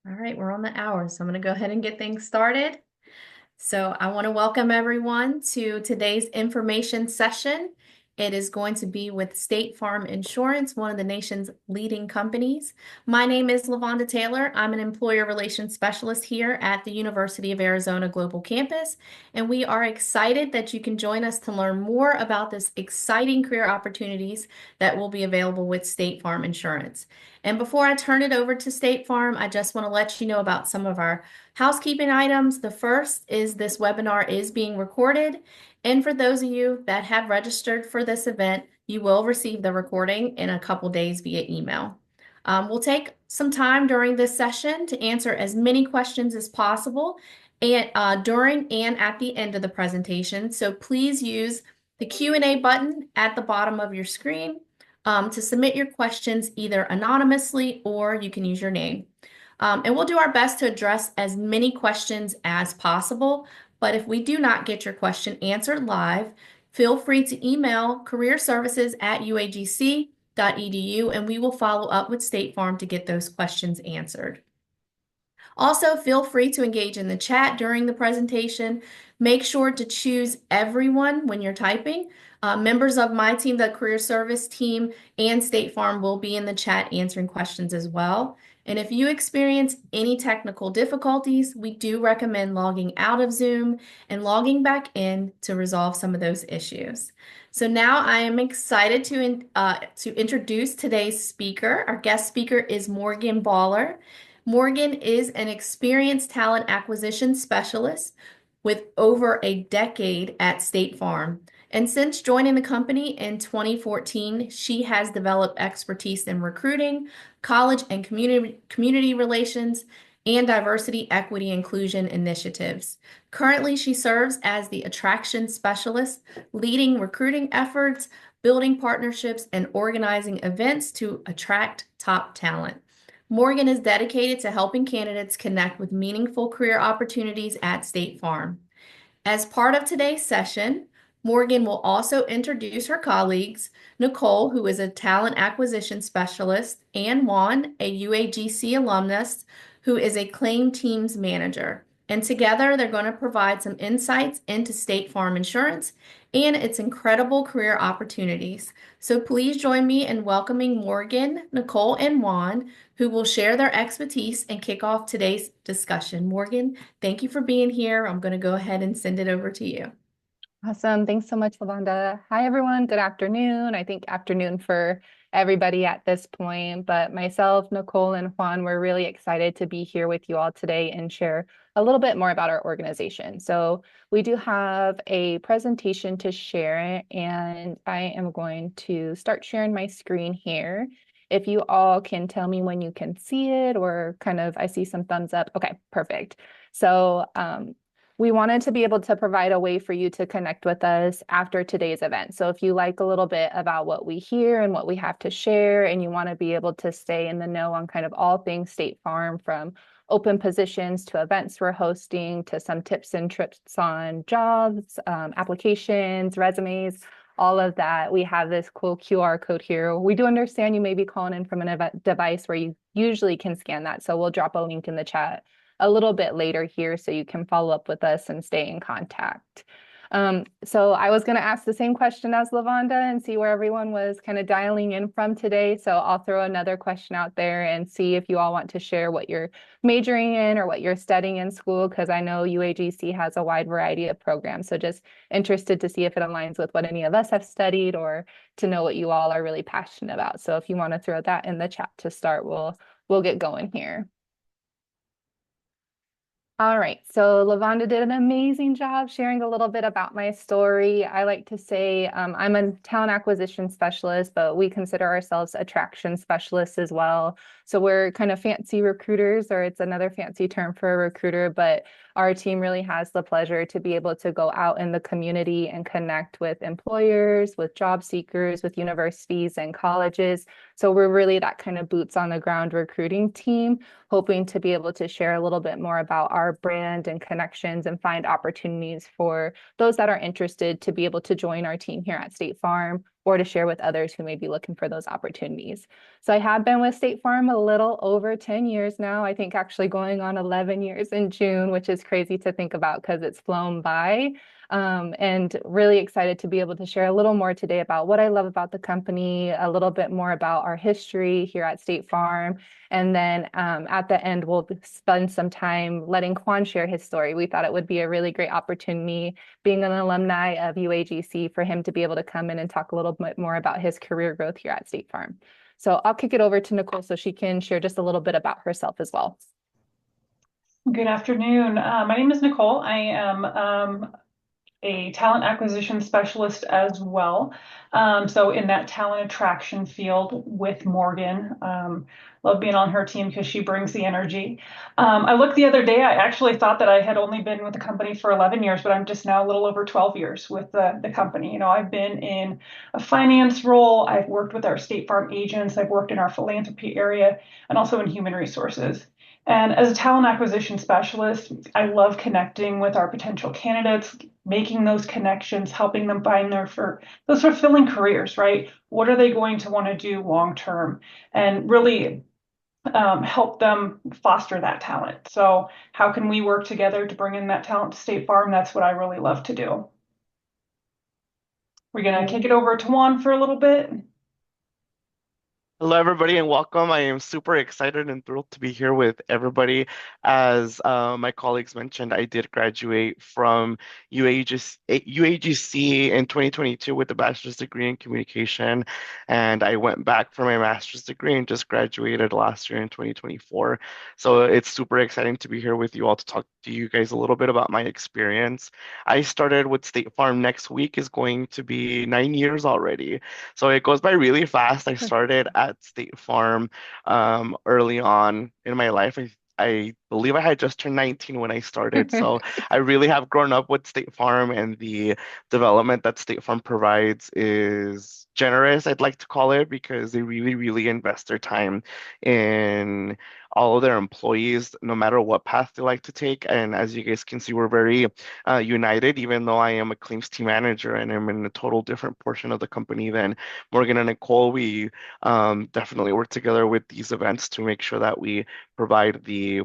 All right, we're on the hour, so I'm going to go ahead and get things started. So I want to welcome everyone to today's information session. It is going to be with State Farm Insurance, one of the nation's leading companies. My name is LaVonda Taylor. I'm an employer relations specialist here at the University of Arizona Global Campus, and we are excited that you can join us to learn more about this exciting career opportunities that will be available with State Farm Insurance. And before I turn it over to State Farm, I just want to let you know about some of our housekeeping items. The first is this webinar is being recorded. And for those of you that have registered for this event, you will receive the recording in a couple days via email. We'll take some time during this session to answer as many questions as possible and during and at the end of the presentation. So please use the Q&A button at the bottom of your screen to submit your questions either anonymously or you can use your name. And we'll do our best to address as many questions as possible. But if we do not get your question answered live, feel free to email careerservices@uagc.edu and we will follow up with State Farm to get those questions answered. Also, feel free to engage in the chat during the presentation. Make sure to choose everyone when you're typing. Members of my team, the Career Service team, and State Farm will be in the chat answering questions as well. And if you experience any technical difficulties, we do recommend logging out of Zoom and logging back in to resolve some of those issues. So now I am excited to introduce today's speaker. Our guest speaker is Morgan Baller. Morgan is an experienced talent acquisition specialist with over a decade at State Farm. And since joining the company in 2014, she has developed expertise in recruiting, college and community relations, and diversity, equity, inclusion initiatives. Currently, she serves as the attraction specialist, leading recruiting efforts, building partnerships, and organizing events to attract top talent. Morgan is dedicated to helping candidates connect with meaningful career opportunities at State Farm. As part of today's session, Morgan will also introduce her colleagues, Nicole, who is a talent acquisition specialist, and Juan, a UAGC alumnus, who is a claim teams manager. And together, they're going to provide some insights into State Farm Insurance and its incredible career opportunities. So please join me in welcoming Morgan, Nicole, and Juan, who will share their expertise and kick off today's discussion. Morgan, thank you for being here. I'm going to go ahead and send it over to you. Awesome. Thanks so much, LaVonda. Hi, everyone. Good afternoon. I think afternoon for everybody at this point, but myself, Nicole, and Juan, we're really excited to be here with you all today and share a little bit more about our organization. So we do have a presentation to share, and I am going to start sharing my screen here. If you all can tell me when you can see it or kind of, I see some thumbs up. Okay, perfect. So we wanted to be able to provide a way for you to connect with us after today's event. So if you like a little bit about what we hear and what we have to share, and you want to be able to stay in the know on kind of all things State Farm, from open positions to events we're hosting to some tips and tricks on jobs, applications, resumes, all of that, we have this cool QR code here. We do understand you may be calling in from an device where you usually can scan that. So we'll drop a link in the chat a little bit later here so you can follow up with us and stay in contact. So I was going to ask the same question as LaVonda and see where everyone was kind of dialing in from today. So I'll throw another question out there and see if you all want to share what you're majoring in or what you're studying in school, because I know UAGC has a wide variety of programs. So just interested to see if it aligns with what any of us have studied or to know what you all are really passionate about. So if you want to throw that in the chat to start, we'll get going here. All right, so LaVonda did an amazing job sharing a little bit about my story. I like to say I'm a talent acquisition specialist, but we consider ourselves attraction specialists as well. So we're kind of fancy recruiters, or it's another fancy term for a recruiter, but our team really has the pleasure to be able to go out in the community and connect with employers, with job seekers, with universities and colleges. So we're really that kind of boots on the ground recruiting team, hoping to be able to share a little bit more about our brand and connections and find opportunities for those that are interested to be able to join our team here at State Farm or to share with others who may be looking for those opportunities. So I have been with State Farm a little over 10 years now. I think actually going on 11 years in June, which is crazy to think about because it's flown by. And really excited to be able to share a little more today about what I love about the company, a little bit more about our history here at State Farm. And then at the end, we'll spend some time letting Juan share his story. We thought it would be a really great opportunity, being an alumni of UAGC, for him to be able to come in and talk a little bit more about his career growth here at State Farm. So I'll kick it over to Nicole so she can share just a little bit about herself as well. Good afternoon. My name is Nicole. I am a talent acquisition specialist as well. So in that talent attraction field with Morgan. Love being on her team because she brings the energy. I looked the other day, I actually thought that I had only been with the company for 11 years, but I'm just now a little over 12 years with the company. You know, I've been in a finance role, I've worked with our State Farm agents, I've worked in our philanthropy area, and also in human resources. And as a talent acquisition specialist, I love connecting with our potential candidates, making those connections, helping them find those fulfilling careers, right? What are they going to want to do long term? And really help them foster that talent. So, how can we work together to bring in that talent to State Farm? That's what I really love to do. We're going to kick it over to Juan for a little bit. Hello, everybody, and welcome. I am super excited and thrilled to be here with everybody. As my colleagues mentioned, I did graduate from UAGC in 2022 with a bachelor's degree in communication, and I went back for my master's degree and just graduated last year in 2024. So it's super exciting to be here with you all to talk to you guys a little bit about my experience. I started with State Farm next week is going to be 9 years already. So it goes by really fast. I started at State Farm early on in my life. I believe I had just turned 19 when I started. So I really have grown up with State Farm, and the development that State Farm provides is generous, I'd like to call it, because they really, really invest their time in all of their employees, no matter what path they like to take. And as you guys can see, we're very united, even though I am a claims team manager and I'm in a total different portion of the company than Morgan and Nicole. We definitely work together with these events to make sure that we provide the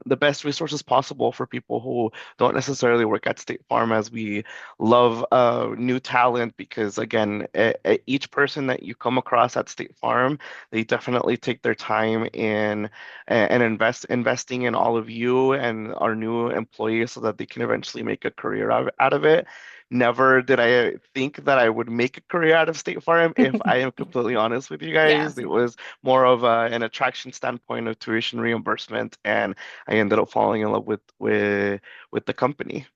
best resources possible for people who don't necessarily work at State Farm, as we love new talent, because again, each person that you come across at State Farm, they definitely take their time in and investing in all of you and our new employees so that they can eventually make a career out of it. Never did I think that I would make a career out of State Farm, if I am completely honest with you Yeah. guys. It was more of an attraction standpoint of tuition reimbursement, and I ended up falling in love with the company.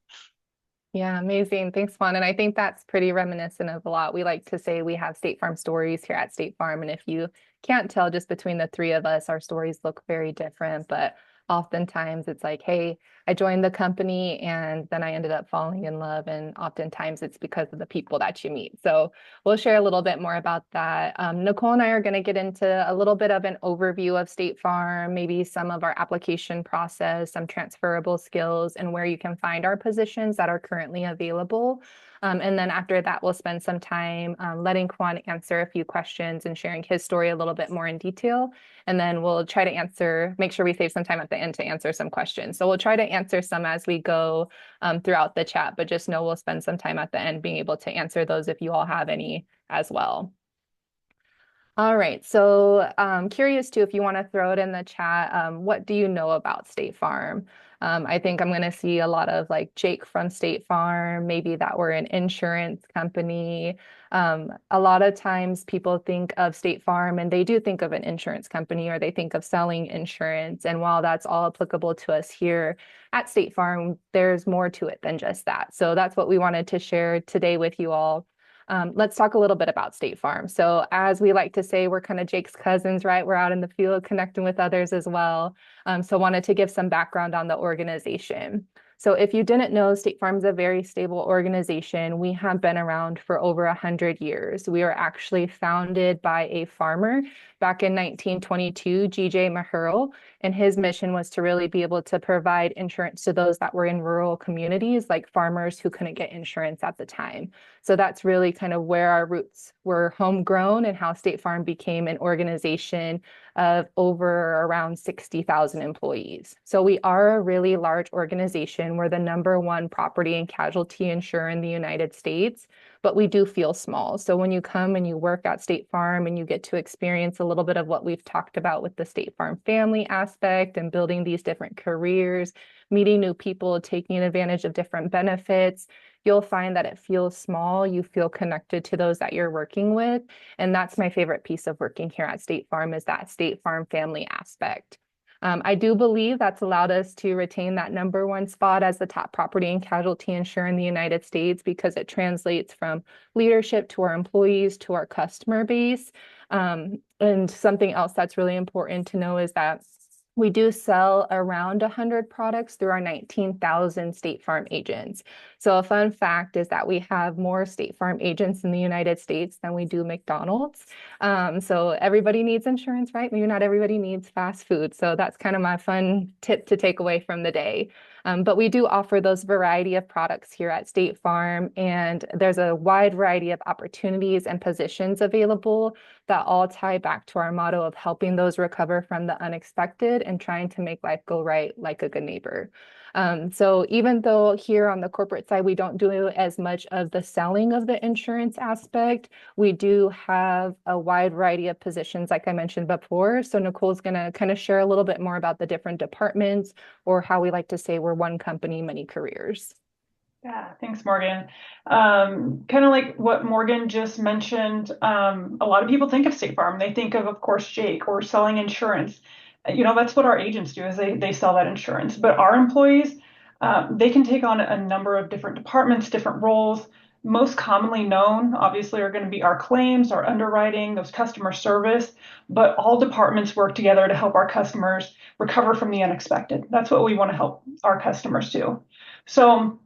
Yeah, amazing. Thanks, Juan. And I think that's pretty reminiscent of a lot. We like to say we have State Farm stories here at State Farm. And if you can't tell, just between the three of us, our stories look very different. But oftentimes it's like, hey, I joined the company and then I ended up falling in love. And oftentimes it's because of the people that you meet. So we'll share a little bit more about that. Nicole and I are going to get into a little bit of an overview of State Farm, maybe some of our application process, some transferable skills, and where you can find our positions that are currently available. And then after that, we'll spend some time letting Juan answer a few questions and sharing his story a little bit more in detail. And then we'll try to make sure we save some time at the end to answer some questions. So we'll try to answer some as we go throughout the chat, but just know we'll spend some time at the end being able to answer those if you all have any as well. All right, so curious too, if you want to throw it in the chat, what do you know about State Farm? I think I'm going to see a lot of like Jake from State Farm, maybe that we're an insurance company. A lot of times people think of State Farm and they do think of an insurance company, or they think of selling insurance. And while that's all applicable to us here at State Farm, there's more to it than just that. So that's what we wanted to share today with you all. Let's talk a little bit about State Farm. So as we like to say, we're kind of Jake's cousins, right? We're out in the field connecting with others as well. So wanted to give some background on the organization. So if you didn't know, State Farm is a very stable organization. We have been around for over 100 years. We were actually founded by a farmer back in 1922, G.J. Mahurl, and his mission was to really be able to provide insurance to those that were in rural communities, like farmers who couldn't get insurance at the time. So that's really kind of where our roots were homegrown and how State Farm became an organization of over around 60,000 employees. So we are a really large organization. We're the #1 property and casualty insurer in the United States, but we do feel small. So when you come and you work at State Farm and you get to experience a little bit of what we've talked about with the State Farm family aspect and building these different careers, meeting new people, taking advantage of different benefits, you'll find that it feels small. You feel connected to those that you're working with. And that's my favorite piece of working here at State Farm is that State Farm family aspect. I do believe that's allowed us to retain that #1 spot as the top property and casualty insurer in the United States because it translates from leadership to our employees to our customer base. And something else that's really important to know is that we do sell around 100 products through our 19,000 State Farm agents. So a fun fact is that we have more State Farm agents in the United States than we do McDonald's. So everybody needs insurance, right? Maybe not everybody needs fast food. So that's kind of my fun tip to take away from the day. But we do offer those variety of products here at State Farm, and there's a wide variety of opportunities and positions available that all tie back to our motto of helping those recover from the unexpected and trying to make life go right like a good neighbor. So even though here on the corporate side, we don't do as much of the selling of the insurance aspect, we do have a wide variety of positions, like I mentioned before. So Nicole's going to kind of share a little bit more about the different departments, or how we like to say we're one company, many careers. Yeah, thanks, Morgan. Kind of like what Morgan just mentioned, a lot of people think of State Farm. They think of course, Jake or selling insurance. That's what our agents do is they sell that insurance. But our employees, they can take on a number of different departments, different roles. Most commonly known, obviously, are going to be our claims, our underwriting, those customer service. But all departments work together to help our customers recover from the unexpected. That's what we want to help our customers do. So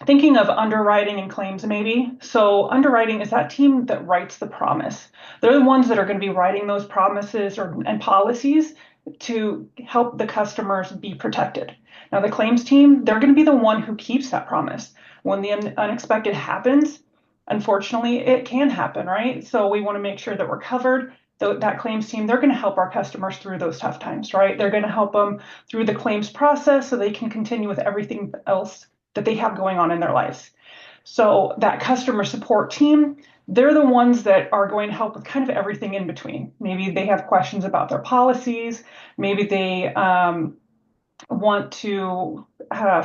thinking of underwriting and claims maybe. So underwriting is that team that writes the promise. They're the ones that are going to be writing those promises and policies to help the customers be protected. Now the claims team, they're going to be the one who keeps that promise. When the unexpected happens, unfortunately, it can happen, right? So we want to make sure that we're covered. That claims team, they're going to help our customers through those tough times, right? They're going to help them through the claims process so they can continue with everything else that they have going on in their lives. So that customer support team, they're the ones that are going to help with kind of everything in between. Maybe they have questions about their policies. Maybe they want to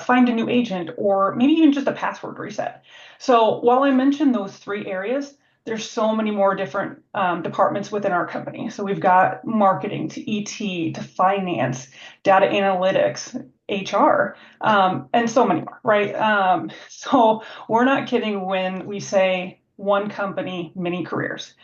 find a new agent, or maybe even just a password reset. So while I mentioned those 3 areas, there's so many more different departments within our company. So we've got marketing to ET to finance, data analytics, HR, and so many more, right? So we're not kidding when we say one company, many careers.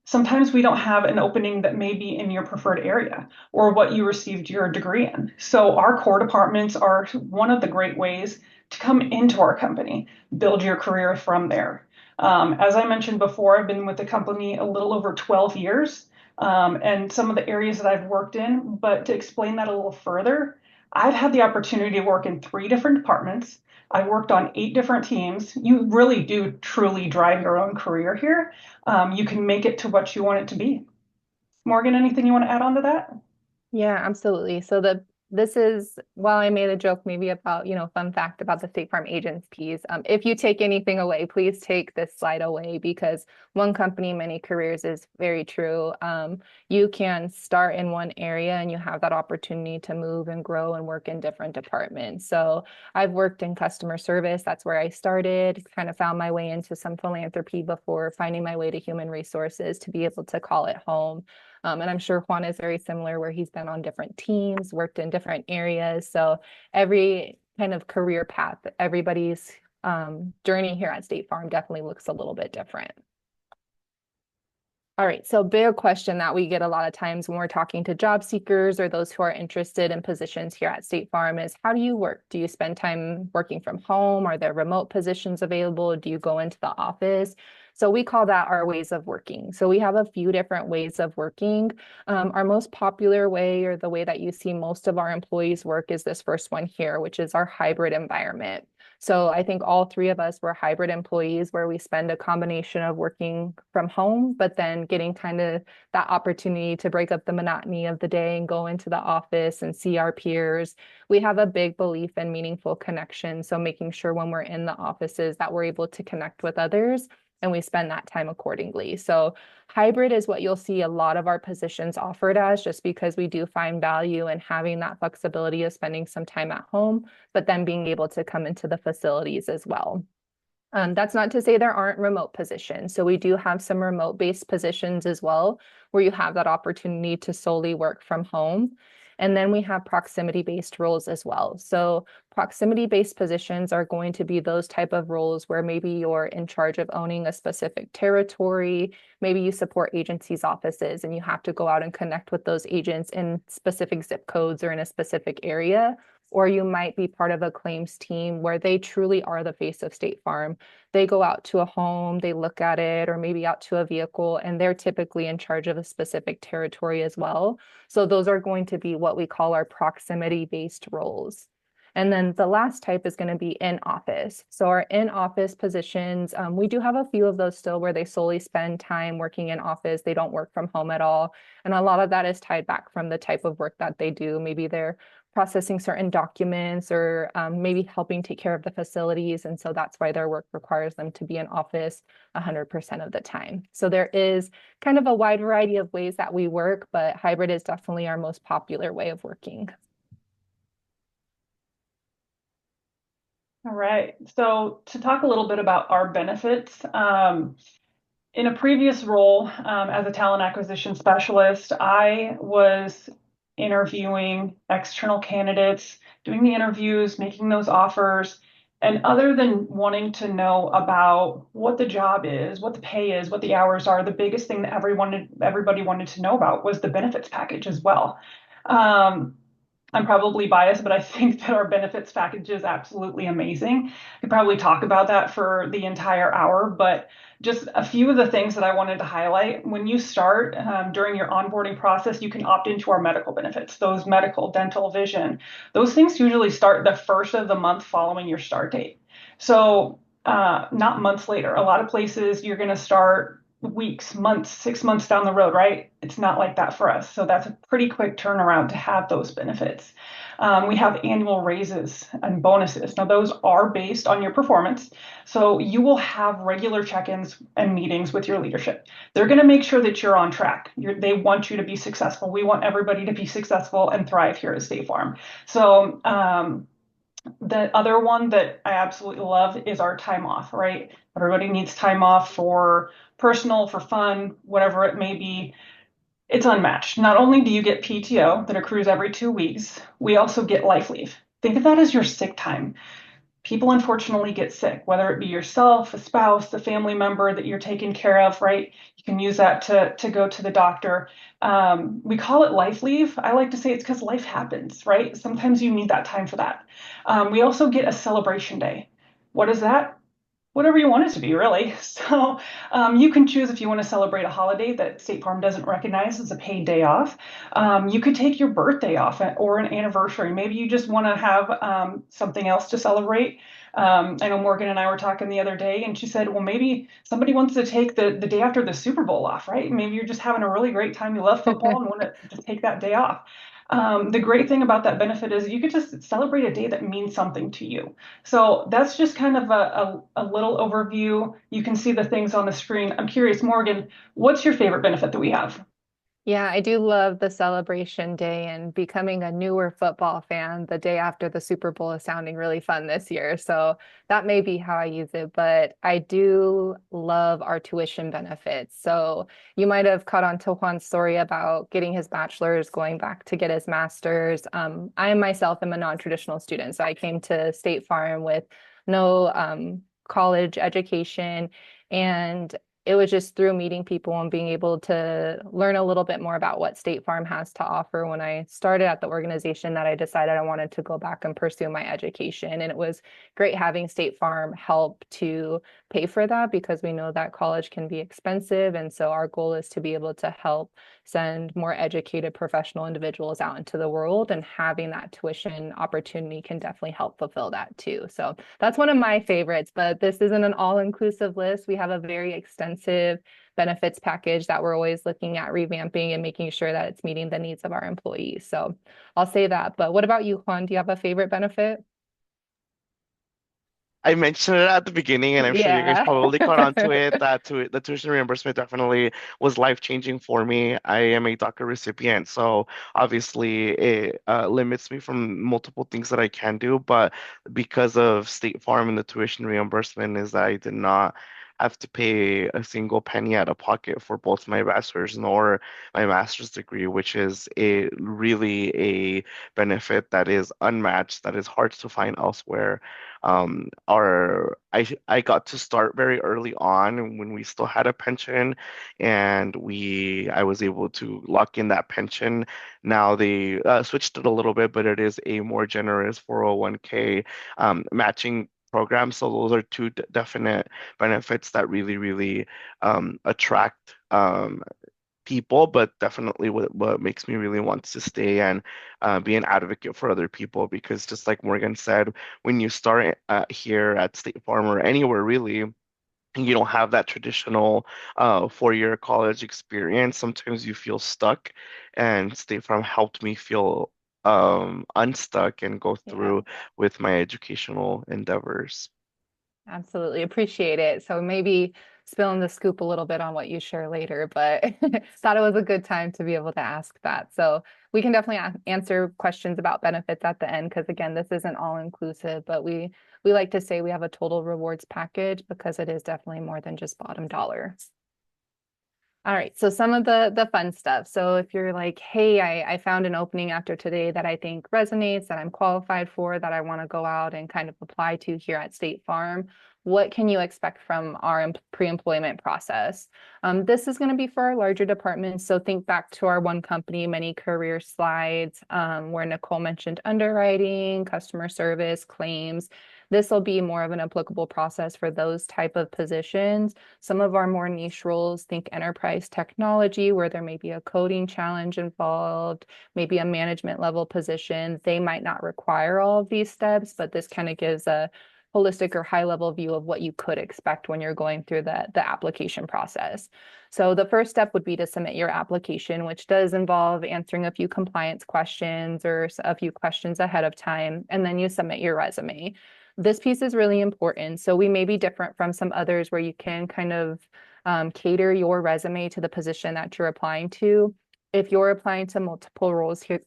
Sometimes we don't have an opening that may be in your preferred area or what you received your degree in. So our core departments are one of the great ways to come into our company, build your career from there. As I mentioned before, I've been with the company a little over 12 years, and some of the areas that I've worked in. But to explain that a little further, I've had the opportunity to work in 3 different departments. I worked on 8 different teams. You really do truly drive your own career here. You can make it to what you want it to be. Morgan, anything you want to add on to that? Yeah, absolutely. So this is, while I made a joke maybe about, fun fact about the State Farm agents piece, if you take anything away, please take this slide away, because one company, many careers is very true. You can start in one area and you have that opportunity to move and grow and work in different departments. So I've worked in customer service. That's where I started, kind of found my way into some philanthropy before finding my way to human resources to be able to call it home. And I'm sure Juan is very similar, where he's been on different teams, worked in different areas. So every kind of career path, everybody's journey here at State Farm definitely looks a little bit different. All right, so big question that we get a lot of times when we're talking to job seekers or those who are interested in positions here at State Farm is how do you work? Do you spend time working from home? Are there remote positions available? Do you go into the office? So we call that our ways of working. So we have a few different ways of working. Our most popular way, or the way that you see most of our employees work, is this first one here, which is our hybrid environment. So I think all three of us were hybrid employees where we spend a combination of working from home, but then getting kind of that opportunity to break up the monotony of the day and go into the office and see our peers. We have a big belief in meaningful connection. So making sure when we're in the offices that we're able to connect with others and we spend that time accordingly. So hybrid is what you'll see a lot of our positions offered as, just because we do find value in having that flexibility of spending some time at home, but then being able to come into the facilities as well. That's not to say there aren't remote positions. So we do have some remote-based positions as well, where you have that opportunity to solely work from home. And then we have proximity-based roles as well. So proximity-based positions are going to be those type of roles where maybe you're in charge of owning a specific territory. Maybe you support agencies' offices and you have to go out and connect with those agents in specific zip codes or in a specific area. Or you might be part of a claims team where they truly are the face of State Farm. They go out to a home, they look at it, or maybe out to a vehicle, and they're typically in charge of a specific territory as well. So those are going to be what we call our proximity-based roles. And then the last type is going to be in office. So our in office positions, we do have a few of those still where they solely spend time working in office. They don't work from home at all. And a lot of that is tied back from the type of work that they do. Maybe they're processing certain documents or maybe helping take care of the facilities. And so that's why their work requires them to be in office 100% of the time. So there is kind of a wide variety of ways that we work, but hybrid is definitely our most popular way of working. All right. So to talk a little bit about our benefits, in a previous role as a talent acquisition specialist, I was interviewing external candidates, doing the interviews, making those offers. And other than wanting to know about what the job is, what the pay is, what the hours are, the biggest thing that everybody wanted to know about was the benefits package as well. Um, I'm probably biased, but I think that our benefits package is absolutely amazing. I could probably talk about that for the entire hour, but just a few of the things that I wanted to highlight. When you start during your onboarding process, you can opt into our medical benefits, those medical, dental, vision. Those things usually start the first of the month following your start date. So not months later. A lot of places you're going to start weeks, months, 6 months down the road, right? It's not like that for us. So that's a pretty quick turnaround to have those benefits. We have annual raises and bonuses. Now, those are based on your performance. So you will have regular check-ins and meetings with your leadership. They're going to make sure that you're on track. They want you to be successful. We want everybody to be successful and thrive here at State Farm. So the other one that I absolutely love is our time off, right? Everybody needs time off for personal, for fun, whatever it may be. It's unmatched. Not only do you get PTO that accrues every 2 weeks, we also get life leave. Think of that as your sick time. People unfortunately get sick, whether it be yourself, a spouse, a family member that you're taking care of, right? You can use that to go to the doctor. We call it life leave. I like to say it's because life happens, right? Sometimes you need that time for that. We also get a celebration day. What is that? Whatever you want it to be, really. So you can choose if you want to celebrate a holiday that State Farm doesn't recognize as a paid day off. You could take your birthday off or an anniversary. Maybe you just want to have something else to celebrate. I know Morgan and I were talking the other day, and she said, well, maybe somebody wants to take the day after the Super Bowl off, right? Maybe you're just having a really great time. You love football and want to just take that day off. The great thing about that benefit is you could just celebrate a day that means something to you. So that's just kind of a little overview. You can see the things on the screen. I'm curious, Morgan, what's your favorite benefit that we have? Yeah, I do love the celebration day, and becoming a newer football fan the day after the Super Bowl is sounding really fun this year. So that may be how I use it, but I do love our tuition benefits. So you might have caught on to Juan's story about getting his bachelor's, going back to get his master's. I myself am a non-traditional student, so I came to State Farm with no college education, and it was just through meeting people and being able to learn a little bit more about what State Farm has to offer when I started at the organization that I decided I wanted to go back and pursue my education. And it was great having State Farm help to pay for that because we know that college can be expensive. And so our goal is to be able to help send more educated professional individuals out into the world, and having that tuition opportunity can definitely help fulfill that too. So that's one of my favorites, but this isn't an all-inclusive list. We have a very extensive benefits package that we're always looking at revamping and making sure that it's meeting the needs of our employees. So I'll say that. But what about you, Juan? Do you have a favorite benefit? I mentioned it at the beginning, and I'm sure you guys Yeah. probably caught on to it, that the tuition reimbursement definitely was life-changing for me. I am a DACA recipient, so obviously it limits me from multiple things that I can do, but because of State Farm and the tuition reimbursement is that I did not have to pay a single penny out of pocket for both my bachelor's nor my master's degree, which is a really a benefit that is unmatched, that is hard to find elsewhere. I got to start very early on when we still had a pension, and we I was able to lock in that pension. Now they switched it a little bit, but it is a more generous 401k matching program. So those are two definite benefits that really attract people, but definitely what makes me really want to stay and be an advocate for other people. Because just like Morgan said, when you start here at State Farm or anywhere really, and you don't have that traditional 4-year college experience, sometimes you feel stuck. And State Farm helped me feel unstuck and go Yeah. through with my educational endeavors. Absolutely appreciate it. So maybe spilling the scoop a little bit on what you share later, but thought it was a good time to be able to ask that. So we can definitely answer questions about benefits at the end, because again, this isn't all inclusive, but we like to say we have a total rewards package because it is definitely more than just bottom dollar. All right, so some of the fun stuff. So if you're like, hey, I found an opening after today that I think resonates, that I'm qualified for, that I want to go out and kind of apply to here at State Farm, what can you expect from our pre-employment process? This is going to be for our larger departments. So think back to our one company, many career slides, where Nicole mentioned underwriting, customer service, claims. This will be more of an applicable process for those type of positions. Some of our more niche roles, think enterprise technology, where there may be a coding challenge involved, maybe a management level position. They might not require all of these steps, but this kind of gives a holistic or high level view of what you could expect when you're going through the application process. So the first step would be to submit your application, which does involve answering a few compliance questions or a few questions ahead of time, and then you submit your resume. This piece is really important. So we may be different from some others where you can kind of cater your resume to the position that you're applying to. If you're applying to multiple roles here,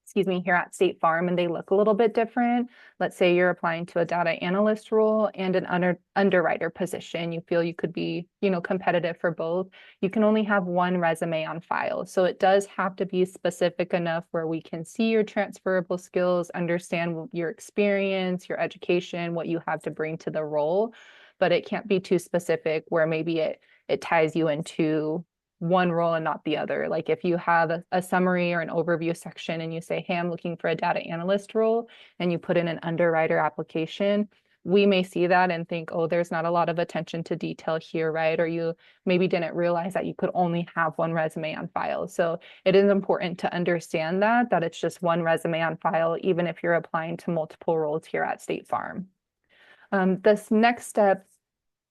excuse me, here at State Farm and they look a little bit different, let's say you're applying to a data analyst role and an underwriter position, you feel you could be, competitive for both, you can only have one resume on file. So it does have to be specific enough where we can see your transferable skills, understand your experience, your education, what you have to bring to the role, but it can't be too specific where maybe it ties you into one role and not the other. Like if you have a summary or an overview section and you say, hey, I'm looking for a data analyst role, and you put in an underwriter application, we may see that and think, oh, there's not a lot of attention to detail here, right? Or you maybe didn't realize that you could only have one resume on file. So it is important to understand that it's just one resume on file, even if you're applying to multiple roles here at State Farm. This next step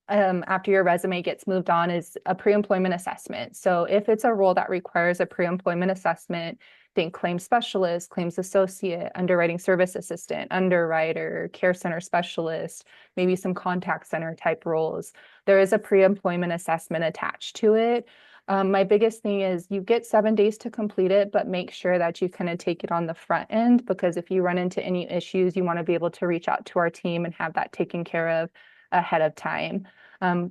after your resume gets moved on is a pre-employment assessment. So if it's a role that requires a pre-employment assessment, think claims specialist, claims associate, underwriting service assistant, underwriter, care center specialist, maybe some contact center type roles. There is a pre-employment assessment attached to it. My biggest thing is you get 7 days to complete it, but make sure that you kind of take it on the front end, because if you run into any issues, you want to be able to reach out to our team and have that taken care of ahead of time.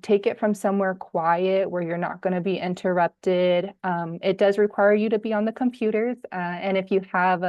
Take it from somewhere quiet where you're not going to be interrupted. It does require you to be on the computers. And if you have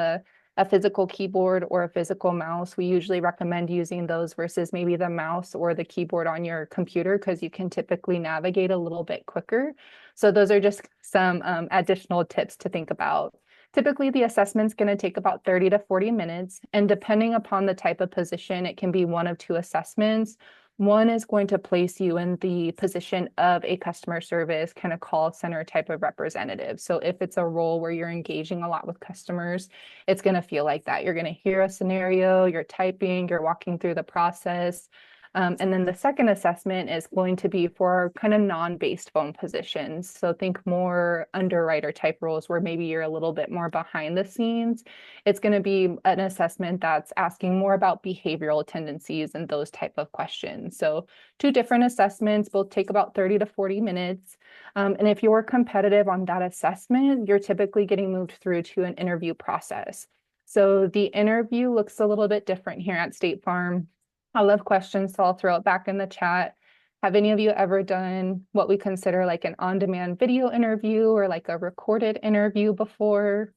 a physical keyboard or a physical mouse, we usually recommend using those versus maybe the mouse or the keyboard on your computer because you can typically navigate a little bit quicker. So those are just some additional tips to think about. Typically, the assessment's going to take about 30 to 40 minutes, and depending upon the type of position, it can be one of two assessments. One is going to place you in the position of a customer service kind of call center type of representative. So if it's a role where you're engaging a lot with customers, it's going to feel like that. You're going to hear a scenario, you're typing, you're walking through the process. And then the second assessment is going to be for kind of non-based phone positions. So think more underwriter type roles where maybe you're a little bit more behind the scenes. It's going to be an assessment that's asking more about behavioral tendencies and those type of questions. So two different assessments, both take about 30 to 40 minutes. And if you're competitive on that assessment, you're typically getting moved through to an interview process. So the interview looks a little bit different here at State Farm. I love questions, so I'll throw it back in the chat. Have any of you ever done what we consider like an on-demand video interview or like a recorded interview before?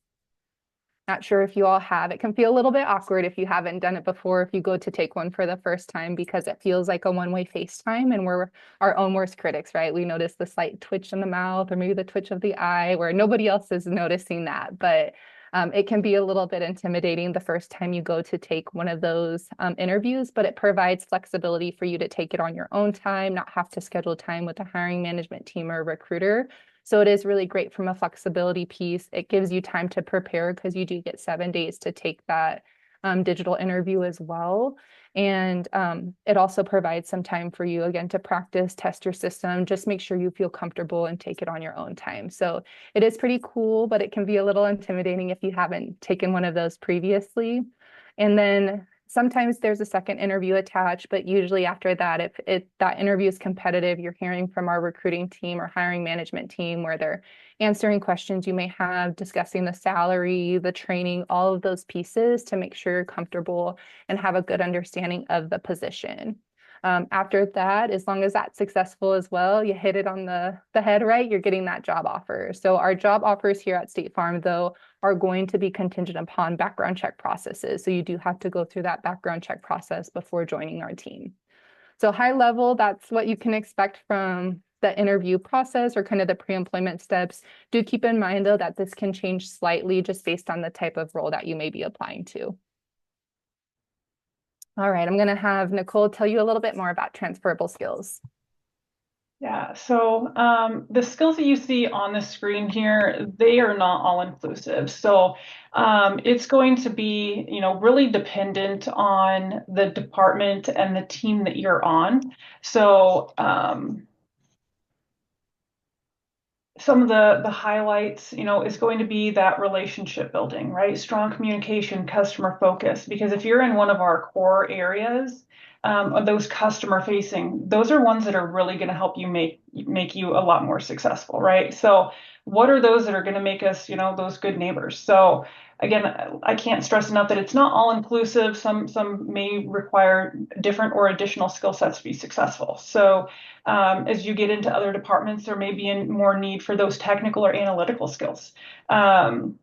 Not sure if you all have. It can feel a little bit awkward if you haven't done it before, if you go to take one for the first time, because it feels like a one-way FaceTime and we're our own worst critics, right? We notice the slight twitch in the mouth or maybe the twitch of the eye where nobody else is noticing that. But it can be a little bit intimidating the first time you go to take one of those interviews, but it provides flexibility for you to take it on your own time, not have to schedule time with a hiring management team or recruiter. So it is really great from a flexibility piece. It gives you time to prepare because you do get 7 days to take that digital interview as well. And it also provides some time for you, again, to practice, test your system, just make sure you feel comfortable and take it on your own time. So it is pretty cool, but it can be a little intimidating if you haven't taken one of those previously. And then sometimes there's a second interview attached, but usually after that, if that interview is competitive, you're hearing from our recruiting team or hiring management team where they're answering questions you may have, discussing the salary, the training, all of those pieces to make sure you're comfortable and have a good understanding of the position. After that, as long as that's successful as well, you hit it on the head, right? You're getting that job offer. So our job offers here at State Farm, though, are going to be contingent upon background check processes. So you do have to go through that background check process before joining our team. So high level, that's what you can expect from the interview process or kind of the pre-employment steps. Do keep in mind, though, that this can change slightly just based on the type of role that you may be applying to. All right, I'm going to have Nicole tell you a little bit more about transferable skills. Yeah, so the skills that you see on the screen here, they are not all inclusive. So it's going to be, really dependent on the department and the team that you're on. So some of the highlights, is going to be that relationship building, right? Strong communication, customer focus. Because if you're in one of our core areas, of those customer facing, those are ones that are really going to help you make you a lot more successful, right? So what are those that are going to make us, those good neighbors? So again, I can't stress enough that it's not all inclusive. Some may require different or additional skill sets to be successful. So as you get into other departments, there may be more need for those technical or analytical skills. And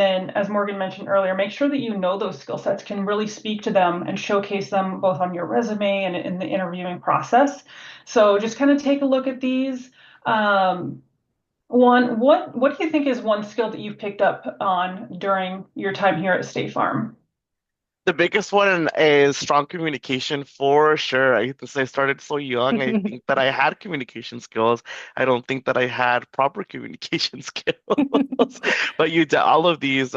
then as Morgan mentioned earlier, make sure that you know those skill sets, can really speak to them and showcase them both on your resume and in the interviewing process. So just kind of take a look at these. What do you think is one skill that you've picked up on during your time here at State Farm? The biggest one is strong communication for sure. Since I started so young, I think that I had communication skills. I don't think that I had proper communication skills. But all of these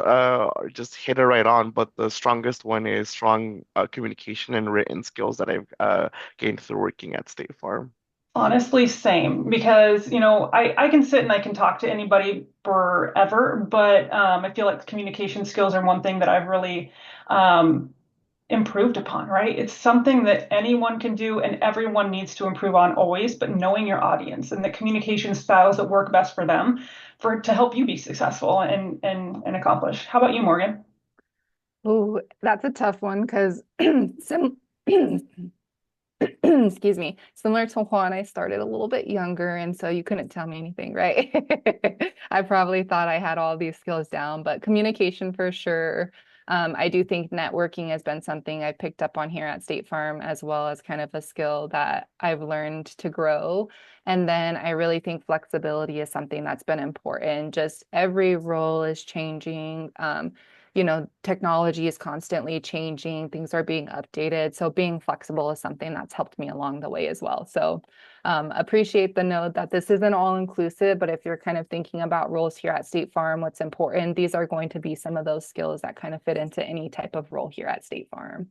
just hit it right on. But the strongest one is strong communication and written skills that I've gained through working at State Farm. Honestly, same, because I can sit and I can talk to anybody forever, but I feel like communication skills are one thing that I've really improved upon, right? It's something that anyone can do and everyone needs to improve on always, but knowing your audience and the communication styles that work best for them to help you be successful and accomplish. How about you, Morgan? Oh, that's a tough one because excuse me, similar to Juan, I started a little bit younger, and so you couldn't tell me anything, right? I probably thought I had all these skills down, but communication for sure. I do think networking has been something I picked up on here at State Farm, as well as kind of a skill that I've learned to grow. And then I really think flexibility is something that's been important. Just every role is changing. Technology is constantly changing, things are being updated. So being flexible is something that's helped me along the way as well. So appreciate the note that this isn't all inclusive, but if you're kind of thinking about roles here at State Farm, what's important, these are going to be some of those skills that kind of fit into any type of role here at State Farm.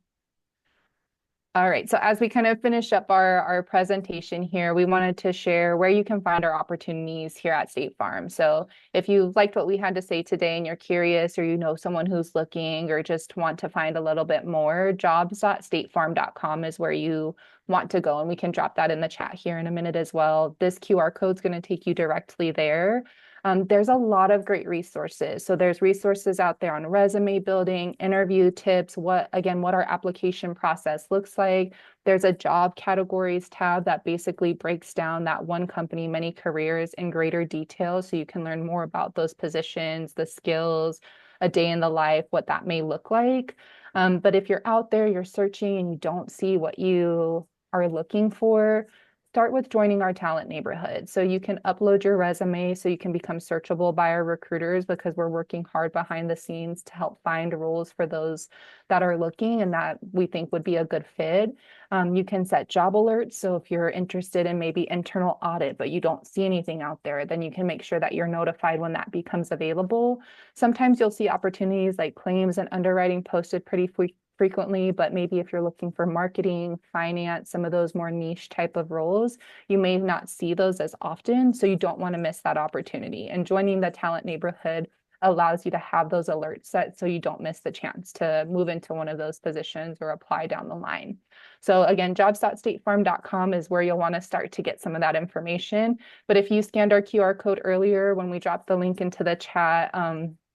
All right, so as we kind of finish up our presentation here, we wanted to share where you can find our opportunities here at State Farm. So if you liked what we had to say today and you're curious, or you know someone who's looking, or just want to find a little bit more, jobs.statefarm.com is where you want to go. And we can drop that in the chat here in a minute as well. This QR code is going to take you directly there. There's a lot of great resources. So there's resources out there on resume building, interview tips, what our application process looks like. There's a job categories tab that basically breaks down that one company, many careers in greater detail. So you can learn more about those positions, the skills, a day in the life, what that may look like. But if you're out there, you're searching and you don't see what you are looking for, start with joining our talent neighborhood. So you can upload your resume so you can become searchable by our recruiters, because we're working hard behind the scenes to help find roles for those that are looking and that we think would be a good fit. You can set job alerts. So if you're interested in maybe internal audit, but you don't see anything out there, then you can make sure that you're notified when that becomes available. Sometimes you'll see opportunities like claims and underwriting posted pretty frequently, but maybe if you're looking for marketing, finance, some of those more niche type of roles, you may not see those as often. So you don't want to miss that opportunity. And joining the talent neighborhood allows you to have those alerts set so you don't miss the chance to move into one of those positions or apply down the line. So again, jobs.statefarm.com is where you'll want to start to get some of that information. But if you scanned our QR code earlier when we dropped the link into the chat,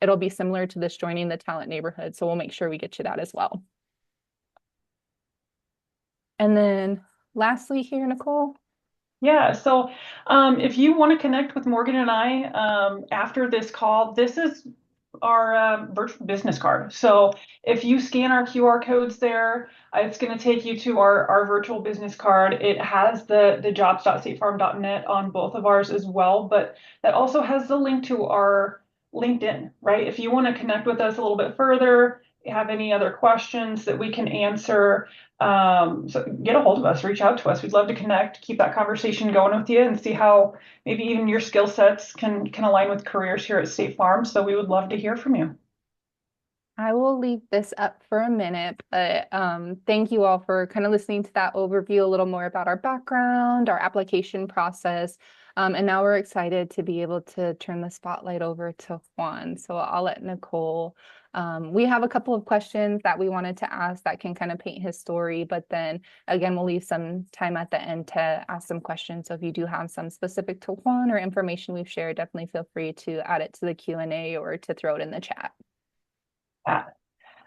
it'll be similar to this joining the talent neighborhood. So we'll make sure we get you that as well. And then lastly here, Nicole. Yeah, so if you want to connect with Morgan and I after this call, this is our virtual business card. So if you scan our QR codes there, it's going to take you to our virtual business card. It has the jobs.statefarm.net on both of ours as well, but that also has the link to our LinkedIn, right? If you want to connect with us a little bit further, have any other questions that we can answer, so get a hold of us, reach out to us. We'd love to connect, keep that conversation going with you, and see how maybe even your skill sets can align with careers here at State Farm. So we would love to hear from you. I will leave this up for a minute, but thank you all for kind of listening to that overview, a little more about our background, our application process. And now we're excited to be able to turn the spotlight over to Juan. So I'll let Nicole. We have a couple of questions that we wanted to ask that can kind of paint his story, but then again, we'll leave some time at the end to ask some questions. So if you do have some specific to Juan or information we've shared, definitely feel free to add it to the Q&A or to throw it in the chat.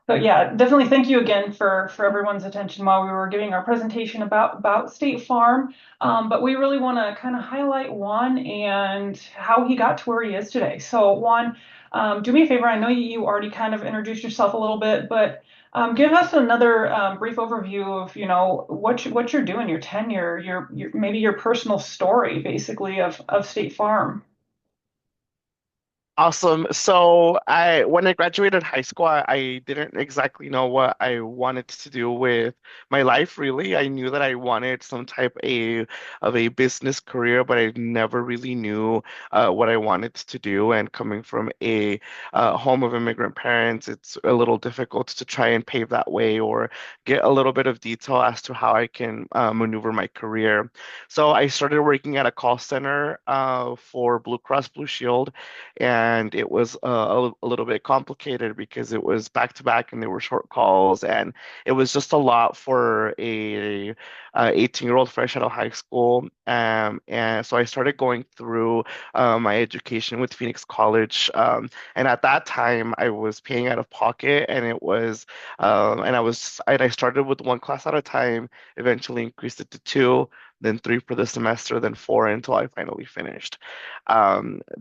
But yeah, definitely thank you again for everyone's attention while we were giving our presentation about State Farm. But we really want to kind of highlight Juan and how he got to where he is today. So Juan, do me a favor. I know you already kind of introduced yourself a little bit, but give us another brief overview of what you're doing, your tenure, your maybe your personal story, basically of State Farm. Awesome. So when I graduated high school, I didn't exactly know what I wanted to do with my life, really. I knew that I wanted some type of a business career, but I never really knew what I wanted to do. And coming from a home of immigrant parents, it's a little difficult to try and pave that way or get a little bit of detail as to how I can maneuver my career. So I started working at a call center for Blue Cross Blue Shield, and it was a little bit complicated because it was back to back and there were short calls, and it was just a lot for a 18-year-old fresh out of high school. And so I started going through my education with Phoenix College. And at that time, I was paying out of pocket, and I started with one class at a time, eventually increased it to two, then three for the semester, then four until I finally finished.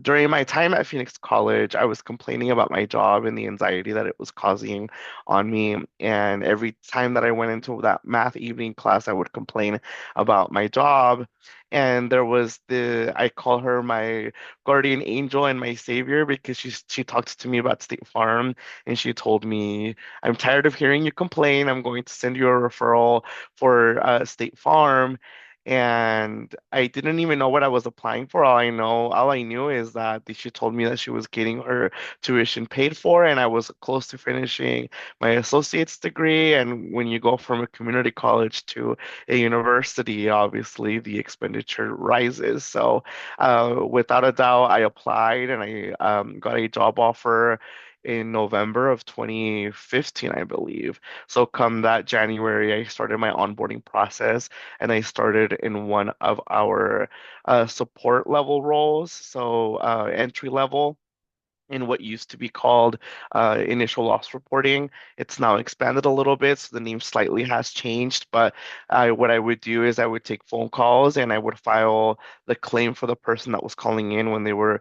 During my time at Phoenix College, I was complaining about my job and the anxiety that it was causing on me. And every time that I went into that math evening class, I would complain about my job. And there was I call her my guardian angel and my savior because she talked to me about State Farm, and she told me, I'm tired of hearing you complain. I'm going to send you a referral for State Farm. And I didn't even know what I was applying for. All I knew is that she told me that she was getting her tuition paid for, and I was close to finishing my associate's degree. And when you go from a community college to a university, obviously the expenditure rises. So, without a doubt, I applied, and I got a job offer in November of 2015, I believe. So, come that January, I started my onboarding process, and I started in one of our support level roles, so entry level in what used to be called initial loss reporting. It's now expanded a little bit, so the name slightly has changed. But what I would do is I would take phone calls, and I would file the claim for the person that was calling in when they were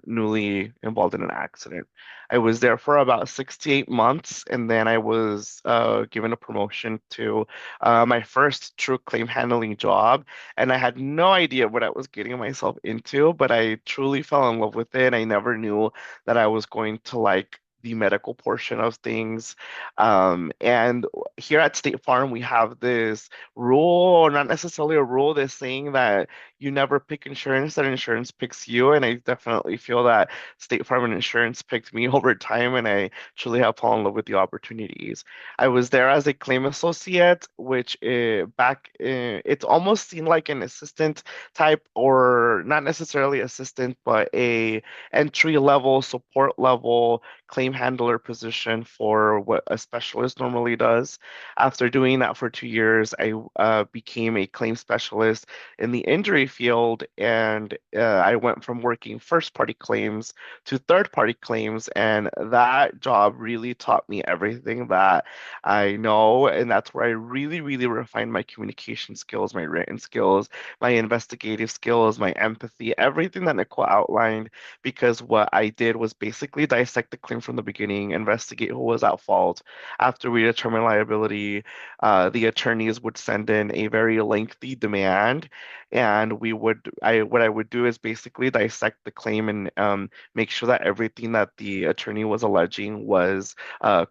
newly involved in an accident. I was there for about 6 to 8 months, and then I was given a promotion to my first true claim handling job. And I had no idea what I was getting myself into, but I truly fell in love with it. I never knew that I was going to like the medical portion of things. And here at State Farm, we have this rule, or not necessarily a rule, this saying that you never pick insurance, that insurance picks you. And I definitely feel that State Farm and insurance picked me over time, and I truly have fallen in love with the opportunities. I was there as a claim associate, which it's almost seemed like an assistant type, or not necessarily assistant, but a entry level, support level claim handler position for what a specialist normally does. After doing that for 2 years, I became a claim specialist in the injury field, and I went from working first party claims to third party claims, and that job really taught me everything that I know, and that's where I really, really refined my communication skills, my written skills, my investigative skills, my empathy, everything that Nicole outlined, because what I did was basically dissect the claim from the beginning, investigate who was at fault. After we determine liability, the attorneys would send in a very lengthy demand, and what I would do is basically dissect the claim and make sure that everything that the attorney was alleging was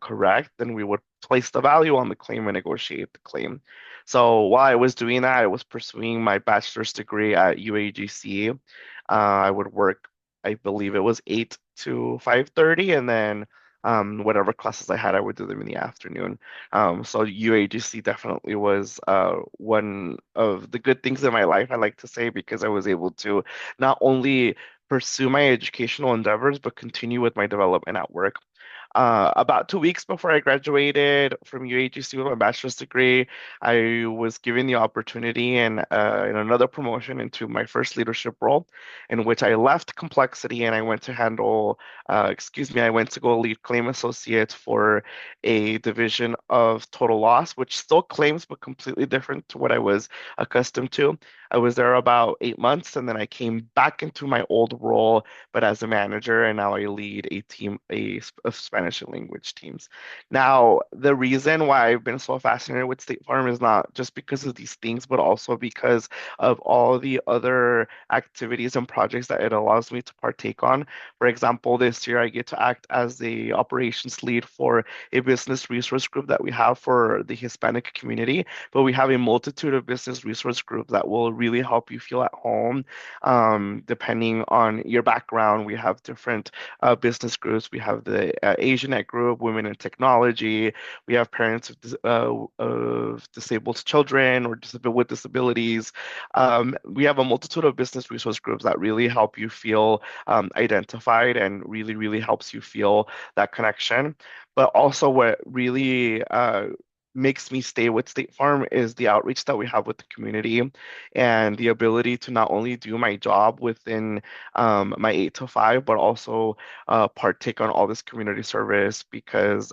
correct. Then we would place the value on the claim and negotiate the claim. So while I was doing that, I was pursuing my bachelor's degree at UAGC. I would work, I believe it was 8 to 5:30, and then whatever classes I had, I would do them in the afternoon. So UAGC definitely was one of the good things in my life, I like to say, because I was able to not only pursue my educational endeavors, but continue with my development at work. About 2 weeks before I graduated from UAGC with my bachelor's degree, I was given the opportunity and in another promotion into my first leadership role, in which I left complexity and I went to I went to go lead claim associate for a division of total loss, which still claims, but completely different to what I was accustomed to. I was there about 8 months, and then I came back into my old role, but as a manager, and now I lead a team of Spanish language teams. Now, the reason why I've been so fascinated with State Farm is not just because of these things, but also because of all the other activities and projects that it allows me to partake on. For example, this year I get to act as the operations lead for a business resource group that we have for the Hispanic community, but we have a multitude of business resource groups that will really help you feel at home. Depending on your background, we have different business groups. We have the Asianet group, Women in Technology. We have parents of disabled children or with disabilities. We have a multitude of business resource groups that really help you feel identified, and really helps you feel that connection. But also what really makes me stay with State Farm is the outreach that we have with the community and the ability to not only do my job within my 8 to 5, but also partake on all this community service because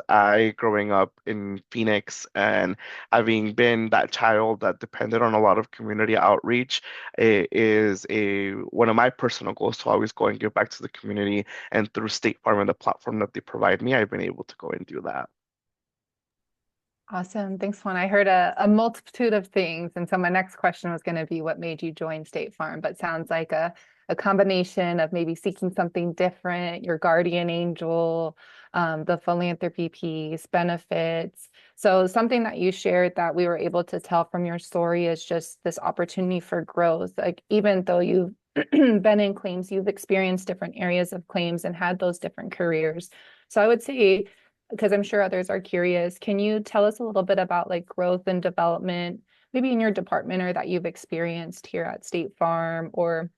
growing up in Phoenix and having been that child that depended on a lot of community outreach, it is one of my personal goals to always go and give back to the community. And through State Farm and the platform that they provide me, I've been able to go and do that. Awesome. Thanks, Juan. I heard a multitude of things. And so my next question was going to be what made you join State Farm, but sounds like a combination of maybe seeking something different, your guardian angel, the philanthropy piece, benefits. So something that you shared that we were able to tell from your story is just this opportunity for growth. Like even though you've been in claims, you've experienced different areas of claims and had those different careers. So I would say, because I'm sure others are curious, can you tell us a little bit about like growth and development, maybe in your department or that you've experienced here at State Farm? Or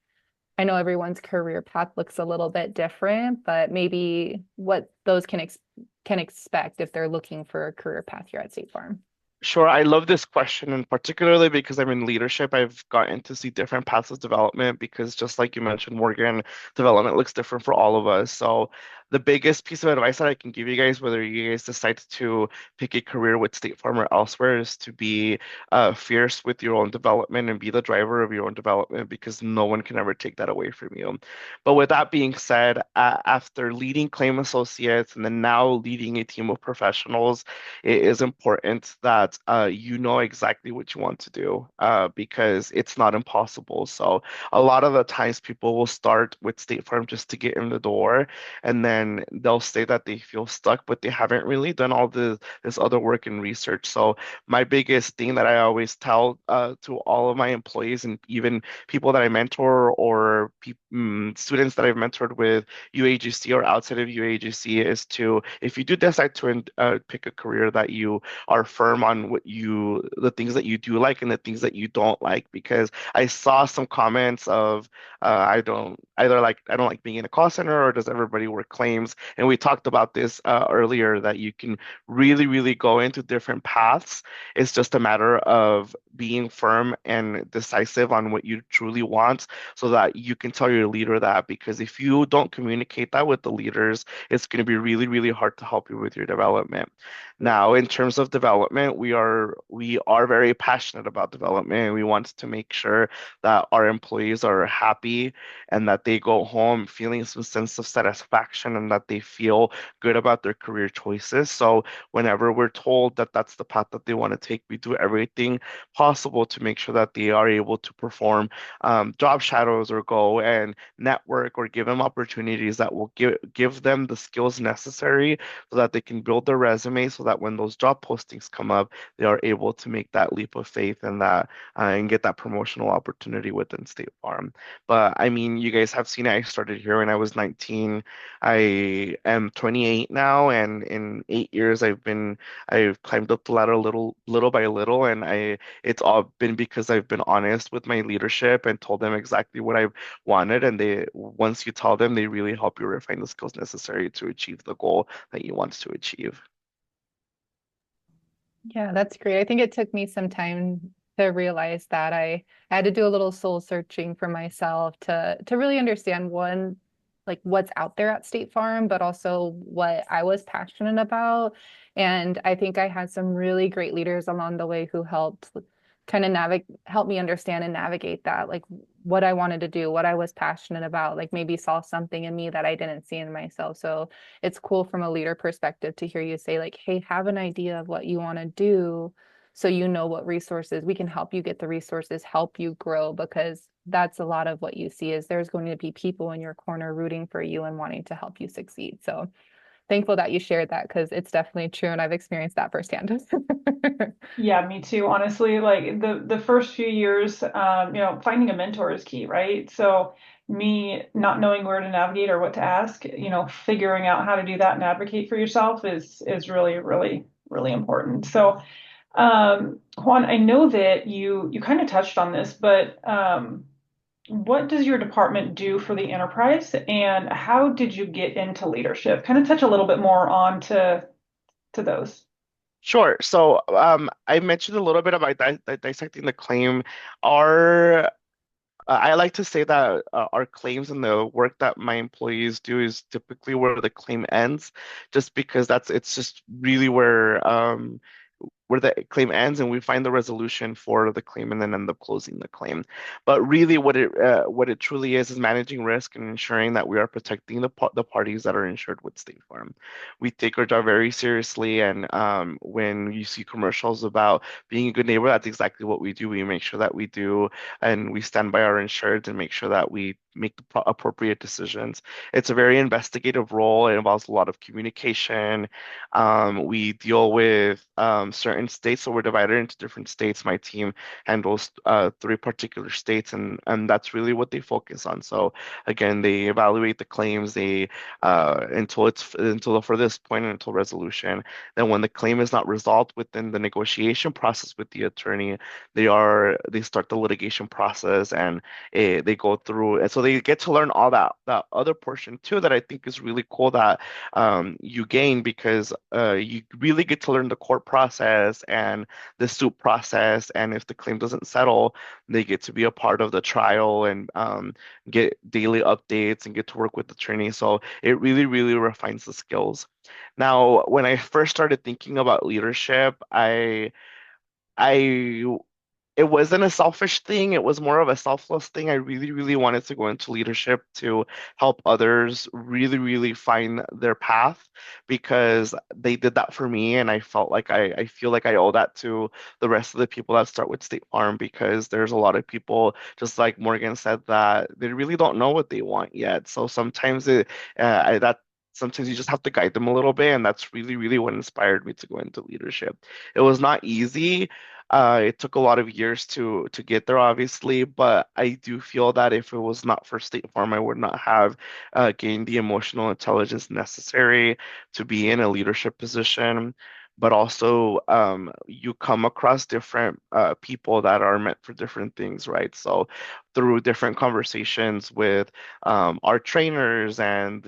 I know everyone's career path looks a little bit different, but maybe what those can expect if they're looking for a career path here at State Farm. Sure, I love this question, and particularly because I'm in leadership, I've gotten to see different paths of development because just like you mentioned, Morgan, development looks different for all of us. So the biggest piece of advice that I can give you guys, whether you guys decide to pick a career with State Farm or elsewhere, is to be fierce with your own development and be the driver of your own development because no one can ever take that away from you. But with that being said, after leading claim associates and then now leading a team of professionals, it is important that you know exactly what you want to do because it's not impossible. So a lot of the times people will start with State Farm just to get in the door, and then they'll say that they feel stuck, but they haven't really done all this other work and research. So my biggest thing that I always tell to all of my employees and even people that I mentor or students that I've mentored with UAGC or outside of UAGC is to, if you do decide to pick a career, that you are firm on the things that you do like and the things that you don't like. Because I saw some comments of, I don't like being in a call center, or does everybody work claims? And we talked about this earlier that you can really, really go into different paths. It's just a matter of being firm and decisive on what you truly want so that you can tell your leader that. Because if you don't communicate that with the leaders, it's going to be really, really hard to help you with your development. Now, in terms of development, we are very passionate about development, and we want to make sure that our employees are happy and that they go home feeling some sense of satisfaction and that they feel good about their career choices. So whenever we're told that that's the path that they want to take, we do everything possible to make sure that they are able to perform job shadows or go and network or give them opportunities that will give them the skills necessary so that they can build their resume so that when those job postings come up, they are able to make that leap of faith and that and get that promotional opportunity within State Farm. But I mean, you guys have seen it. I started here when I was 19. I am 28 now, and in 8 years, I've climbed up the ladder little by little, and it's all been because I've been honest with my leadership and told them exactly what I wanted. And once you tell them, they really help you refine the skills necessary to achieve the goal that you want to achieve. Yeah, that's great. I think it took me some time to realize that I had to do a little soul searching for myself to really understand one, like what's out there at State Farm, but also what I was passionate about. And I think I had some really great leaders along the way who helped kind of help me understand and navigate that, like what I wanted to do, what I was passionate about, like maybe saw something in me that I didn't see in myself. So it's cool from a leader perspective to hear you say like, hey, have an idea of what you want to do so you know what resources we can help you get the resources, help you grow, because that's a lot of what you see is there's going to be people in your corner rooting for you and wanting to help you succeed. So thankful that you shared that because it's definitely true and I've experienced that firsthand. Yeah, me too. Honestly, like the first few years, finding a mentor is key, right? So me not knowing where to navigate or what to ask, figuring out how to do that and advocate for yourself is really, really, really important. So, Juan, I know that you kind of touched on this, but what does your department do for the enterprise, and how did you get into leadership? Kind of touch a little bit more on to those. Sure. So, I mentioned a little bit about dissecting the claim. Our I like to say that our claims and the work that my employees do is typically where the claim ends, just because it's just really where the claim ends and we find the resolution for the claim and then end up closing the claim. But really what it truly is managing risk and ensuring that we are protecting the parties that are insured with State Farm. We take our job very seriously, and when you see commercials about being a good neighbor, that's exactly what we do. We make sure that we do, and we stand by our insureds and make sure that we make the appropriate decisions. It's a very investigative role. It involves a lot of communication. We deal with certain states, so we're divided into different states. My team handles three particular states, and that's really what they focus on. So again, they evaluate the claims, they until the furthest point until resolution. Then, when the claim is not resolved within the negotiation process with the attorney, they start the litigation process and they go through, and so they get to learn all that other portion too that I think is really cool that you gain because you really get to learn the court process and the suit process. And if the claim doesn't settle, they get to be a part of the trial and get daily updates and get to work with the attorney. So it really, really refines the skills. Now, when I first started thinking about leadership, I it wasn't a selfish thing. It was more of a selfless thing. I really, really wanted to go into leadership to help others really, really find their path because they did that for me. And I felt like I feel like I owe that to the rest of the people that start with State Farm because there's a lot of people, just like Morgan said, that they really don't know what they want yet. So sometimes that sometimes you just have to guide them a little bit. And that's really, really what inspired me to go into leadership. It was not easy. It took a lot of years to get there, obviously, but I do feel that if it was not for State Farm, I would not have gained the emotional intelligence necessary to be in a leadership position. But also, you come across different people that are meant for different things, right? So, through different conversations with our trainers and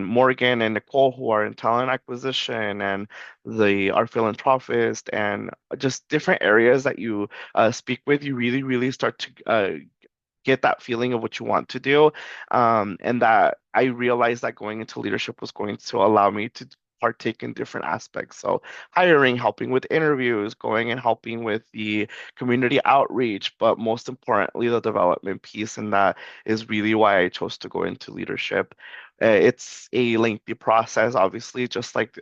Morgan and Nicole, who are in talent acquisition, and our philanthropist, and just different areas that you speak with, you really, really start to get that feeling of what you want to do. And that I realized that going into leadership was going to allow me to partake in different aspects. So hiring, helping with interviews, going and helping with the community outreach, but most importantly, the development piece. And that is really why I chose to go into leadership. It's a lengthy process, obviously, just like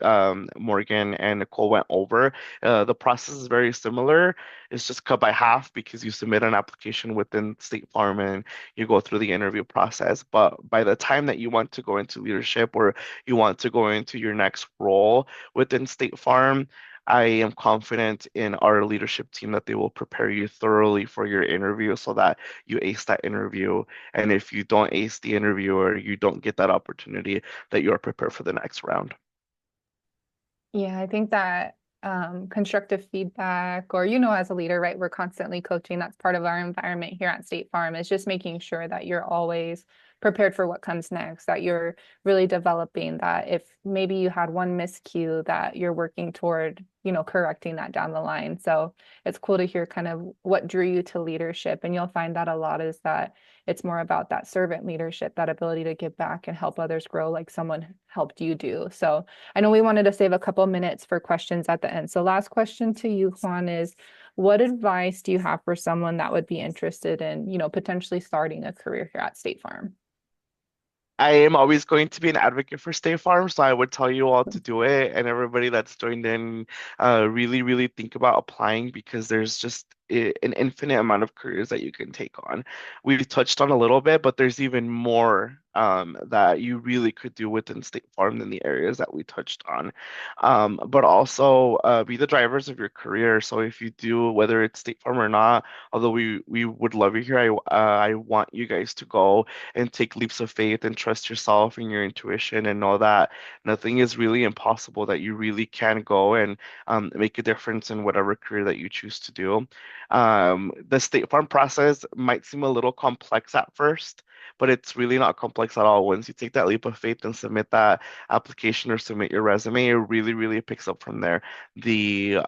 Morgan and Nicole went over. The process is very similar. It's just cut by half because you submit an application within State Farm and you go through the interview process. But by the time that you want to go into leadership or you want to go into your next role within State Farm, I am confident in our leadership team that they will prepare you thoroughly for your interview so that you ace that interview. And if you don't ace the interview or you don't get that opportunity, that you are prepared for the next round. Yeah, I think that constructive feedback, or, as a leader, right, we're constantly coaching. That's part of our environment here at State Farm, is just making sure that you're always prepared for what comes next, that you're really developing that. If maybe you had one miscue, that you're working toward, correcting that down the line. So it's cool to hear kind of what drew you to leadership. And you'll find that a lot is that it's more about that servant leadership, that ability to give back and help others grow like someone helped you do. So I know we wanted to save a couple minutes for questions at the end. So last question to you, Juan, is what advice do you have for someone that would be interested in, potentially starting a career here at State Farm? I am always going to be an advocate for State Farm, so I would tell you all to do it, and everybody that's joined in, really, really think about applying because there's just an infinite amount of careers that you can take on. We've touched on a little bit, but there's even more that you really could do within State Farm than the areas that we touched on. But also be the drivers of your career. So if you do, whether it's State Farm or not, although we would love you here, I want you guys to go and take leaps of faith and trust yourself and your intuition and know that nothing is really impossible, that you really can go and make a difference in whatever career that you choose to do. The State Farm process might seem a little complex at first. but it's really not complex at all. Once you take that leap of faith and submit that application or submit your resume, it really, really picks up from there. The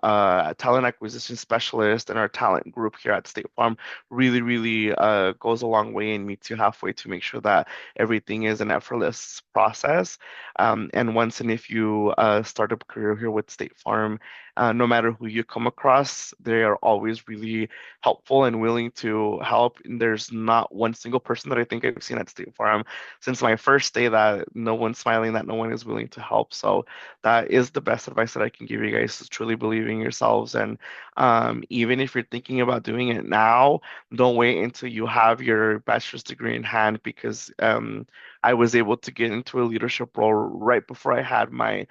talent acquisition specialist and our talent group here at State Farm really, really goes a long way and meets you halfway to make sure that everything is an effortless process. And once and if you start a career here with State Farm, no matter who you come across, they are always really helpful and willing to help. And there's not one single person that I think I've seen at State Farm since my first day that no one's smiling, that no one is willing to help. So that is the best advice that I can give you guys, is truly believing in yourselves. And even if you're thinking about doing it now, don't wait until you have your bachelor's degree in hand, because I was able to get into a leadership role right before I had my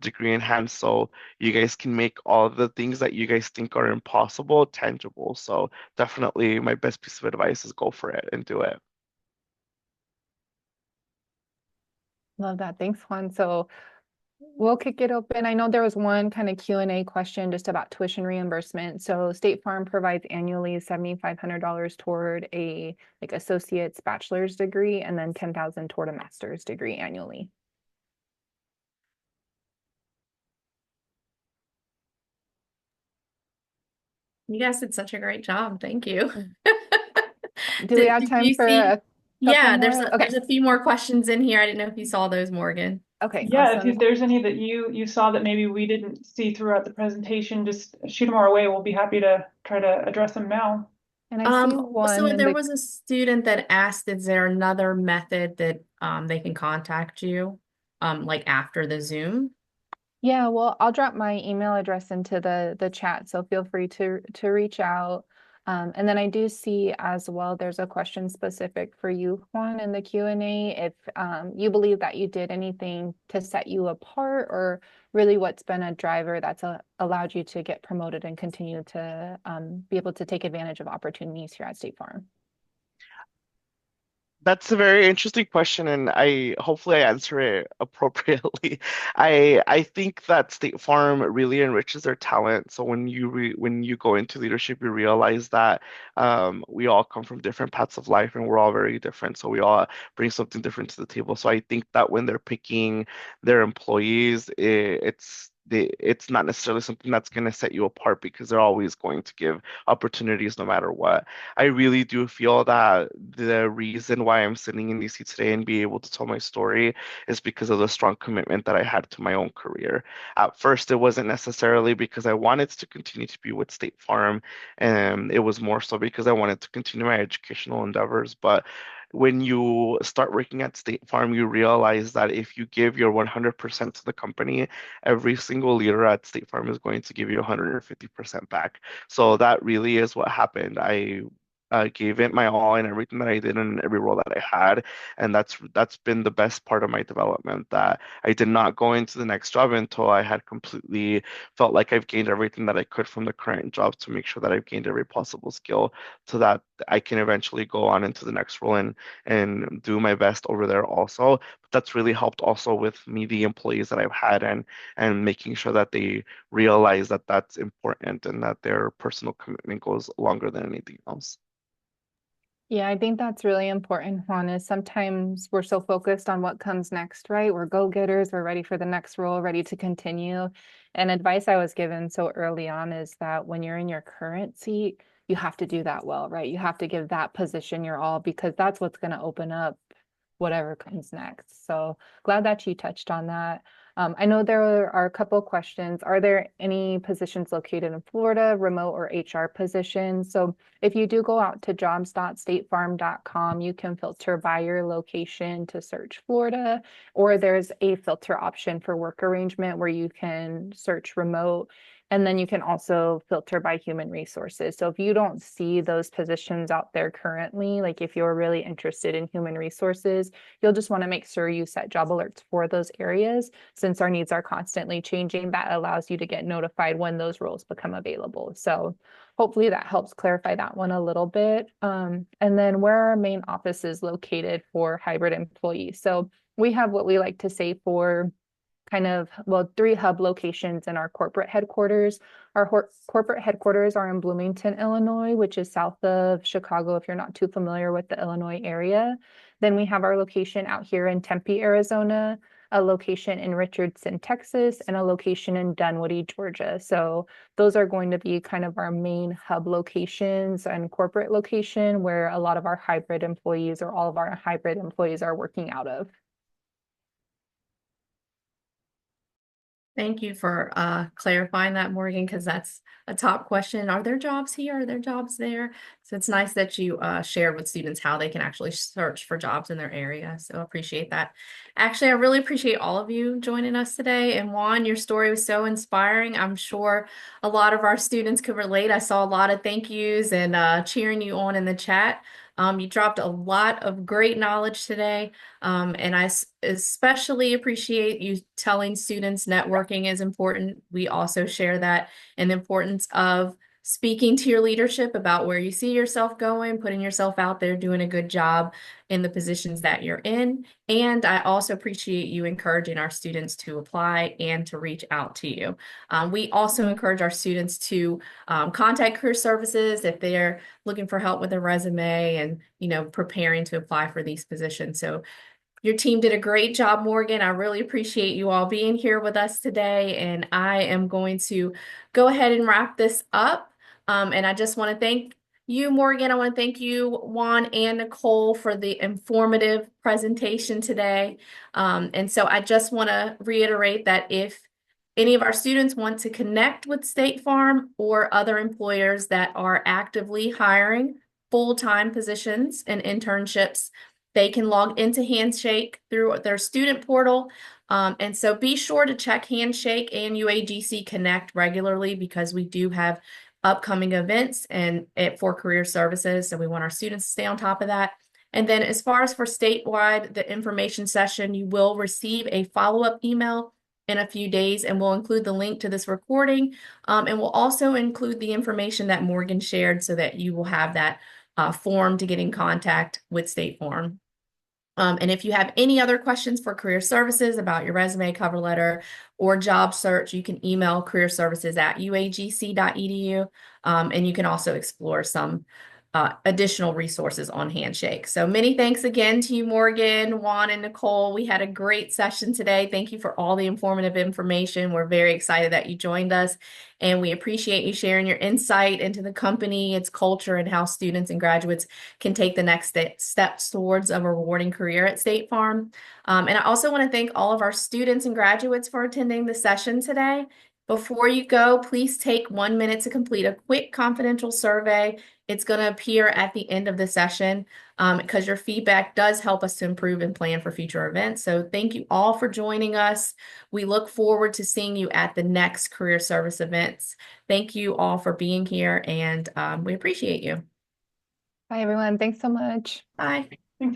degree in hand. So you guys can make all the things that you guys think are impossible tangible. So definitely my best piece of advice is go for it and do it. Love that. Thanks, Juan. So we'll kick it open. I know there was one kind of Q&A question just about tuition reimbursement. So State Farm provides annually $7,500 toward a associate's bachelor's degree, and then $10,000 toward a master's degree annually. You guys did such a great job. Thank you. Do we have Did time you for see? a couple Yeah, more? there's a few more questions in here. I didn't know if you saw those, Morgan. Okay, Yeah, awesome. if there's any that you saw that maybe we didn't see throughout the presentation, just shoot them our way. We'll be happy to try to address them now. And I see So one in there the was a student that asked, is there another method that they can contact you like after the Zoom? Yeah, well, I'll drop my email address into the chat, so feel free to reach out. And then I do see as well, there's a question specific for you, Juan, in the Q&A. If you believe that you did anything to set you apart, or really what's been a driver that's allowed you to get promoted and continue to be able to take advantage of opportunities here at State Farm. That's a very interesting question, and I hopefully I answer it appropriately. I think that State Farm really enriches their talent. So when you go into leadership, you realize that we all come from different paths of life, and we're all very different. So we all bring something different to the table. So I think that when they're picking their employees, it's not necessarily something that's going to set you apart, because they're always going to give opportunities no matter what. I really do feel that the reason why I'm sitting in DC today and be able to tell my story is because of the strong commitment that I had to my own career. At first, it wasn't necessarily because I wanted to continue to be with State Farm, and it was more so because I wanted to continue my educational endeavors. But when you start working at State Farm, you realize that if you give your 100% to the company, every single leader at State Farm is going to give you 150% back. So that really is what happened. I gave it my all in everything that I did and every role that I had, and that's been the best part of my development. That I did not go into the next job until I had completely felt like I've gained everything that I could from the current job, to make sure that I've gained every possible skill so that I can eventually go on into the next role and do my best over there also. But that's really helped also with me, the employees that I've had, and making sure that they realize that that's important and that their personal commitment goes longer than anything else. Yeah, I think that's really important, Juan, is sometimes we're so focused on what comes next, right? We're go-getters, we're ready for the next role, ready to continue. And advice I was given so early on is that when you're in your current seat, you have to do that well, right? You have to give that position your all, because that's what's going to open up whatever comes next. So glad that you touched on that. I know there are a couple of questions. Are there any positions located in Florida, remote or HR positions? So if you do go out to jobs.statefarm.com, you can filter by your location to search Florida, or there's a filter option for work arrangement where you can search remote. And then you can also filter by human resources. So if you don't see those positions out there currently, like if you're really interested in human resources, you'll just want to make sure you set job alerts for those areas. Since our needs are constantly changing, that allows you to get notified when those roles become available. So hopefully that helps clarify that one a little bit. And then where are our main offices located for hybrid employees? So we have what we like to say for three hub locations in our corporate headquarters. Our corporate headquarters are in Bloomington, Illinois, which is south of Chicago, if you're not too familiar with the Illinois area. Then we have our location out here in Tempe, Arizona, a location in Richardson, Texas, and a location in Dunwoody, Georgia. So those are going to be kind of our main hub locations and corporate location where a lot of our hybrid employees or all of our hybrid employees are working out of. Thank you for clarifying that, Morgan, because that's a top question. Are there jobs here? Are there jobs there? So it's nice that you shared with students how they can actually search for jobs in their area. So I appreciate that. Actually, I really appreciate all of you joining us today. And Juan, your story was so inspiring. I'm sure a lot of our students could relate. I saw a lot of thank yous and cheering you on in the chat. You dropped a lot of great knowledge today. And I especially appreciate you telling students networking is important. We also share that and the importance of speaking to your leadership about where you see yourself going, putting yourself out there, doing a good job in the positions that you're in. And I also appreciate you encouraging our students to apply and to reach out to you. We also encourage our students to contact career services if they're looking for help with a resume and, preparing to apply for these positions. So your team did a great job, Morgan. I really appreciate you all being here with us today. And I am going to go ahead and wrap this up. And I just want to thank you, Morgan. I want to thank you, Juan and Nicole, for the informative presentation today. And so I just want to reiterate that if any of our students want to connect with State Farm or other employers that are actively hiring full-time positions and internships, they can log into Handshake through their student portal. And so be sure to check Handshake and UAGC Connect regularly because we do have upcoming events and for career services. So we want our students to stay on top of that. And then as far as for statewide, the information session, you will receive a follow-up email in a few days, and we'll include the link to this recording. And we'll also include the information that Morgan shared so that you will have that form to get in contact with State Farm. And if you have any other questions for career services about your resume, cover letter, or job search, you can email careerservices@uagc.edu. And you can also explore some additional resources on Handshake. So many thanks again to you, Morgan, Juan, and Nicole. We had a great session today. Thank you for all the informative information. We're very excited that you joined us, and we appreciate you sharing your insight into the company, its culture, and how students and graduates can take the next steps towards a rewarding career at State Farm. And I also want to thank all of our students and graduates for attending the session today. Before you go, please take 1 minute to complete a quick confidential survey. It's going to appear at the end of the session because your feedback does help us to improve and plan for future events. So thank you all for joining us. We look forward to seeing you at the next career service events. Thank you all for being here, and we appreciate you. Bye, everyone. Thanks so much. Bye.